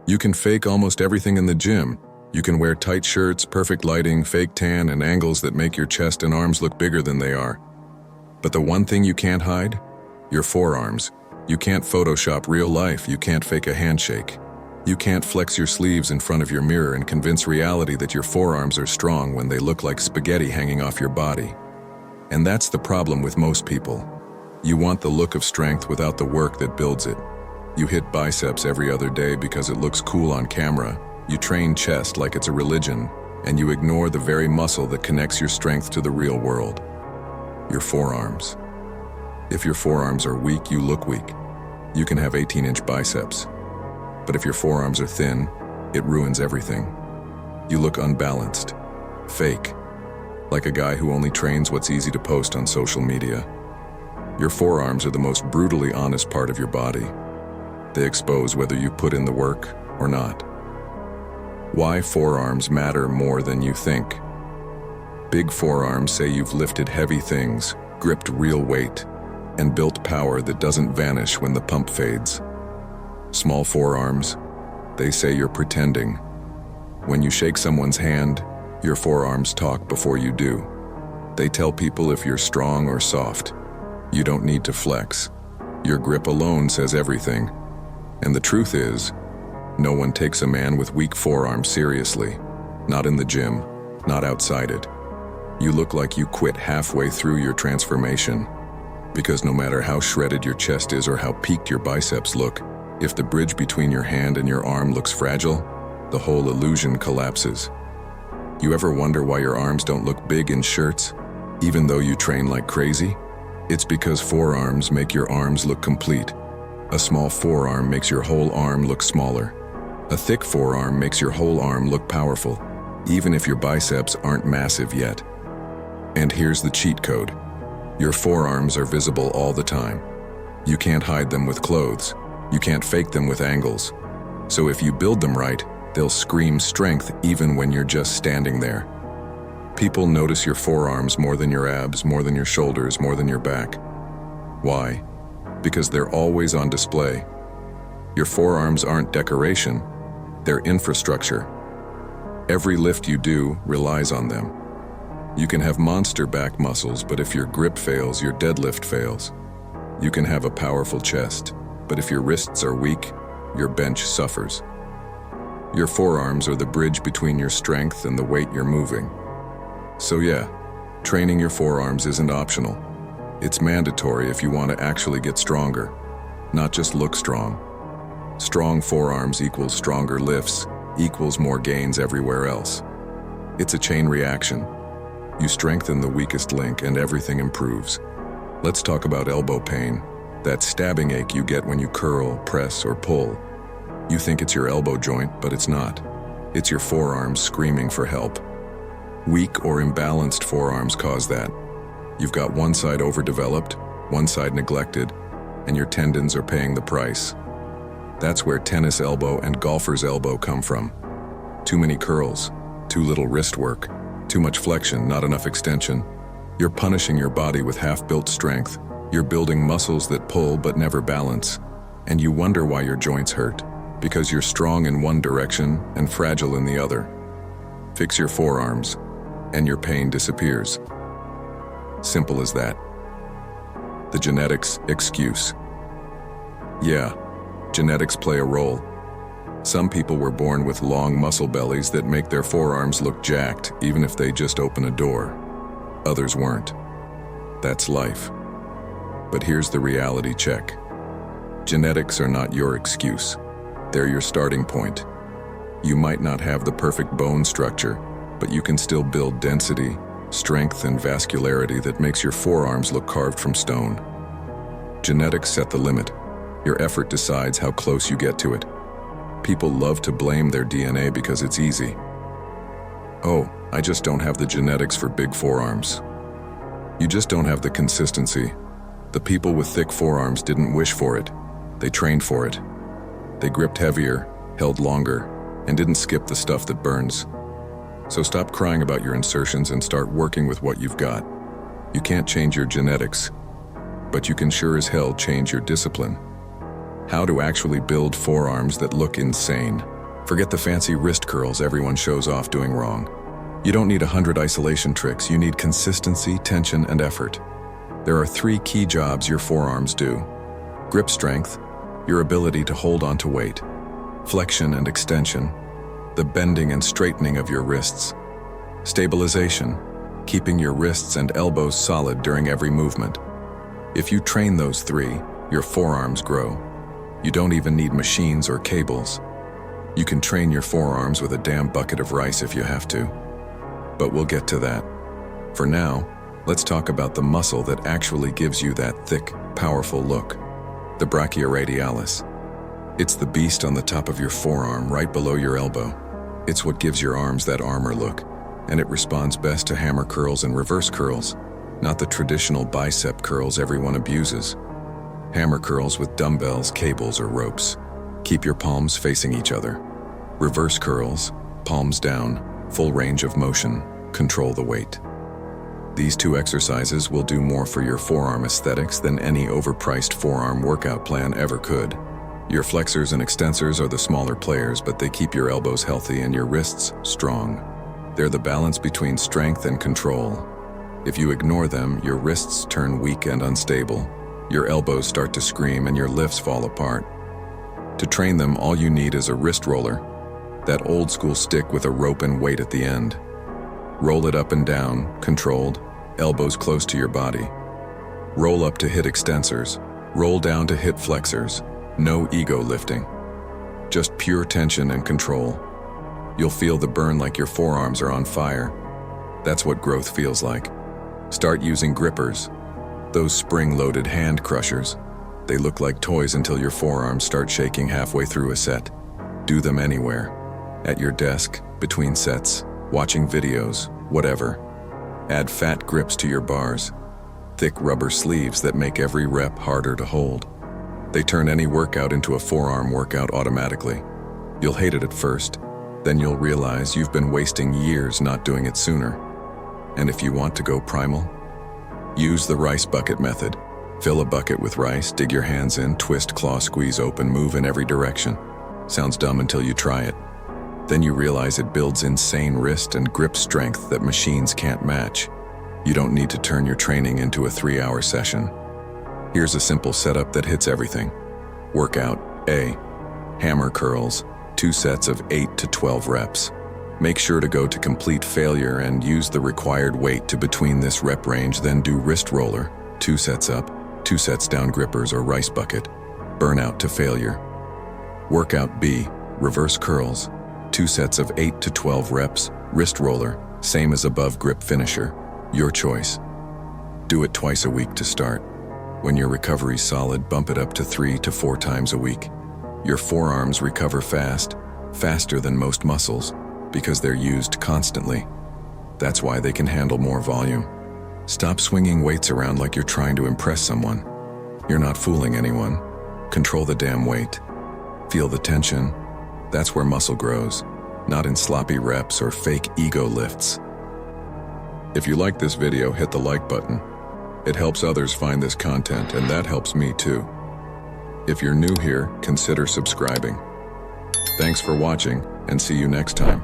You can fake almost everything in the gym. You can wear tight shirts, perfect lighting, fake tan, and angles that make your chest and arms look bigger than they are. But the one thing you can't hide? Your forearms. You can't Photoshop real life. You can't fake a handshake. You can't flex your sleeves in front of your mirror and convince reality that your forearms are strong when they look like spaghetti hanging off your body. And that's the problem with most people. You want the look of strength without the work that builds it. You hit biceps every other day because it looks cool on camera. You train chest like it's a religion, and you ignore the very muscle that connects your strength to the real world. Your forearms. If your forearms are weak, you look weak. You can have 18-inch biceps. But if your forearms are thin, it ruins everything. You look unbalanced, fake, like a guy who only trains what's easy to post on social media. Your forearms are the most brutally honest part of your body. They expose whether you put in the work or not. Why forearms matter more than you think. Big forearms say you've lifted heavy things, gripped real weight, and built power that doesn't vanish when the pump fades. Small forearms, they say you're pretending. When you shake someone's hand, your forearms talk before you do. They tell people if you're strong or soft. You don't need to flex. Your grip alone says everything. And the truth is, no one takes a man with weak forearms seriously. Not in the gym, not outside it. You look like you quit halfway through your transformation. Because no matter how shredded your chest is or how peaked your biceps look, if the bridge between your hand and your arm looks fragile, the whole illusion collapses. You ever wonder why your arms don't look big in shirts, even though you train like crazy? It's because forearms make your arms look complete. A small forearm makes your whole arm look smaller. A thick forearm makes your whole arm look powerful, even if your biceps aren't massive yet. And here's the cheat code. Your forearms are visible all the time. You can't hide them with clothes. You can't fake them with angles. So if you build them right, they'll scream strength even when you're just standing there. People notice your forearms more than your abs, more than your shoulders, more than your back. Why? Because they're always on display. Your forearms aren't decoration, they're infrastructure. Every lift you do relies on them. You can have monster back muscles, but if your grip fails, your deadlift fails. You can have a powerful chest, but if your wrists are weak, your bench suffers. Your forearms are the bridge between your strength and the weight you're moving. So yeah, training your forearms isn't optional. It's mandatory if you want to actually get stronger, not just look strong. Strong forearms equals stronger lifts, equals more gains everywhere else. It's a chain reaction. You strengthen the weakest link and everything improves. Let's talk about elbow pain, that stabbing ache you get when you curl, press, or pull. You think it's your elbow joint, but it's not. It's your forearms screaming for help. Weak or imbalanced forearms cause that. You've got one side overdeveloped, one side neglected, and your tendons are paying the price. That's where tennis elbow and golfer's elbow come from. Too many curls, too little wrist work, too much flexion, not enough extension. You're punishing your body with half-built strength. You're building muscles that pull but never balance. And you wonder why your joints hurt, because you're strong in one direction and fragile in the other. Fix your forearms, and your pain disappears. Simple as that. The genetics excuse. Yeah, genetics play a role. Some people were born with long muscle bellies that make their forearms look jacked, even if they just open a door. Others weren't. That's life. But here's the reality check. Genetics are not your excuse. They're your starting point. You might not have the perfect bone structure, but you can still build density, strength, and vascularity that makes your forearms look carved from stone. Genetics set the limit. Your effort decides how close you get to it. People love to blame their DNA because it's easy. Oh, I just don't have the genetics for big forearms. You just don't have the consistency. The people with thick forearms didn't wish for it. They trained for it. They gripped heavier, held longer, and didn't skip the stuff that burns. So stop crying about your insertions and start working with what you've got. You can't change your genetics, but you can sure as hell change your discipline. How to actually build forearms that look insane. Forget the fancy wrist curls everyone shows off doing wrong. You don't need 100 isolation tricks, you need consistency, tension, and effort. There are 3 key jobs your forearms do. Grip strength, your ability to hold onto weight. Flexion and extension, the bending and straightening of your wrists. Stabilization, keeping your wrists and elbows solid during every movement. If you train those 3, your forearms grow. You don't even need machines or cables. You can train your forearms with a damn bucket of rice if you have to. But we'll get to that. For now, let's talk about the muscle that actually gives you that thick, powerful look. The brachioradialis. It's the beast on the top of your forearm, right below your elbow. It's what gives your arms that armor look, and it responds best to hammer curls and reverse curls, not the traditional bicep curls everyone abuses. Hammer curls with dumbbells, cables, or ropes. Keep your palms facing each other. Reverse curls, palms down, full range of motion, control the weight. These 2 exercises will do more for your forearm aesthetics than any overpriced forearm workout plan ever could. Your flexors and extensors are the smaller players, but they keep your elbows healthy and your wrists strong. They're the balance between strength and control. If you ignore them, your wrists turn weak and unstable. Your elbows start to scream and your lifts fall apart. To train them, all you need is a wrist roller, that old school stick with a rope and weight at the end. Roll it up and down, controlled, elbows close to your body. Roll up to hit extensors, roll down to hit flexors. No ego lifting, just pure tension and control. You'll feel the burn like your forearms are on fire. That's what growth feels like. Start using grippers, those spring-loaded hand crushers. They look like toys until your forearms start shaking halfway through a set. Do them anywhere, at your desk, between sets, watching videos, whatever. Add fat grips to your bars, thick rubber sleeves that make every rep harder to hold. They turn any workout into a forearm workout automatically. You'll hate it at first, then you'll realize you've been wasting years not doing it sooner. And if you want to go primal, use the rice bucket method. Fill a bucket with rice, dig your hands in, twist, claw, squeeze open, move in every direction. Sounds dumb until you try it. Then you realize it builds insane wrist and grip strength that machines can't match. You don't need to turn your training into a 3-hour session. Here's a simple setup that hits everything. Workout A. Hammer curls, 2 sets of 8 to 12 reps. Make sure to go to complete failure and use the required weight to between this rep range, then do wrist roller, 2 sets up, 2 sets down grippers or rice bucket. Burnout to failure. Workout B. Reverse curls, 2 sets of 8 to 12 reps, wrist roller, same as above grip finisher. Your choice. Do it twice a week to start. When your recovery's solid, bump it up to 3 to 4 times a week. Your forearms recover fast, faster than most muscles, because they're used constantly. That's why they can handle more volume. Stop swinging weights around like you're trying to impress someone. You're not fooling anyone. Control the damn weight. Feel the tension. That's where muscle grows, not in sloppy reps or fake ego lifts. If you like this video, hit the like button. It helps others find this content, and that helps me too. If you're new here, consider subscribing. Thanks for watching, and see you next time.